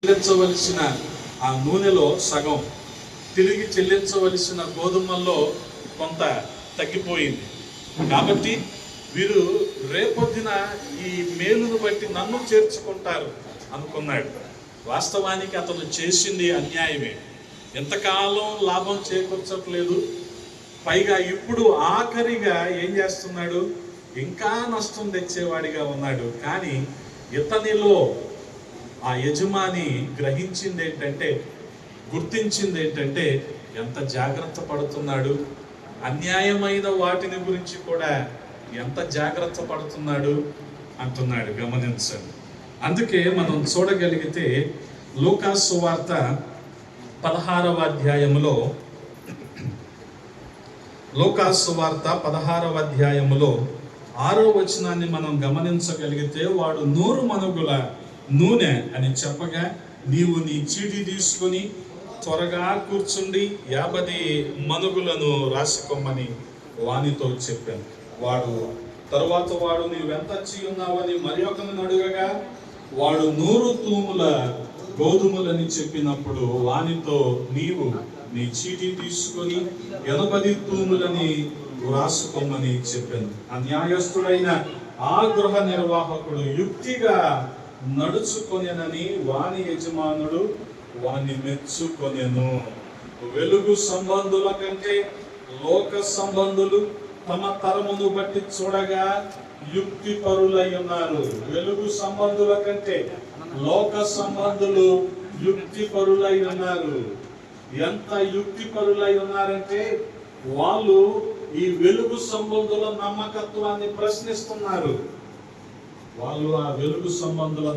చెల్లించవలసిన ఆ నూనెలో సగం, తిరిగి చెల్లించవలసిన గోధుమల్లో కొంత తగ్గిపోయింది. కాబట్టి వీరు రేపొద్దున ఈ మేలును బట్టి నన్ను చేర్చుకుంటారు అనుకున్నాడు. వాస్తవానికి అతను చేసింది అన్యాయమే. ఎంతకాలం లాభం చేకూర్చట్లేదు, పైగా ఇప్పుడు ఆఖరిగా ఏం చేస్తున్నాడు, ఇంకా నష్టం తెచ్చేవాడిగా ఉన్నాడు. కానీ ఇతనిలో ఆ యజమాని గ్రహించింది ఏంటంటే, గుర్తించింది ఏంటంటే, ఎంత జాగ్రత్త పడుతున్నాడు, అన్యాయమైన వాటిని గురించి కూడా ఎంత జాగ్రత్త పడుతున్నాడు అంటున్నాడు. గమనించండి. అందుకే మనం చూడగలిగితే లూకాసు సువార్త 16వ అధ్యాయములో, లూకాసు సువార్త 16వ అధ్యాయములో 6వ వచనాన్ని మనం గమనించగలిగితే, వాడు 100 మనుగుల నూనె అని చెప్పగా, నీవు నీ చీటీ తీసుకొని త్వరగా కూర్చుండి 50 మనుగులను రాసికొమ్మని వానితో చెప్పాను. వాడు నీవెంత ఉన్నావని మరి ఒకరిని అడుగగా, వాడు 100 తూముల గోధుమలని చెప్పినప్పుడు వానితో, నీవు నీ చీటీ తీసుకొని 80 తూములని రాసుకోమని చెప్పాను. అన్యాయస్తుడైన ఆ గృహ నిర్వాహకుడు యుక్తిగా నడుచుకొనెనని వాని యజమానుడు వాని మెచ్చుకొనెను. వెలుగు సంబంధుల కంటే లోక సంబంధులు తమ తరమును బట్టి చూడగా యుక్తి పరులై ఉన్నారు. వెలుగు సంబంధుల కంటే లోక సంబంధులు యుక్తి పరులై ఉన్నారు. ఎంత యుక్తి పరులై ఉన్నారంటే, వాళ్ళు ఈ వెలుగు సంబంధుల నమ్మకత్వాన్ని ప్రశ్నిస్తున్నారు. వాళ్ళు ఆ వెలుగు సంబంధుల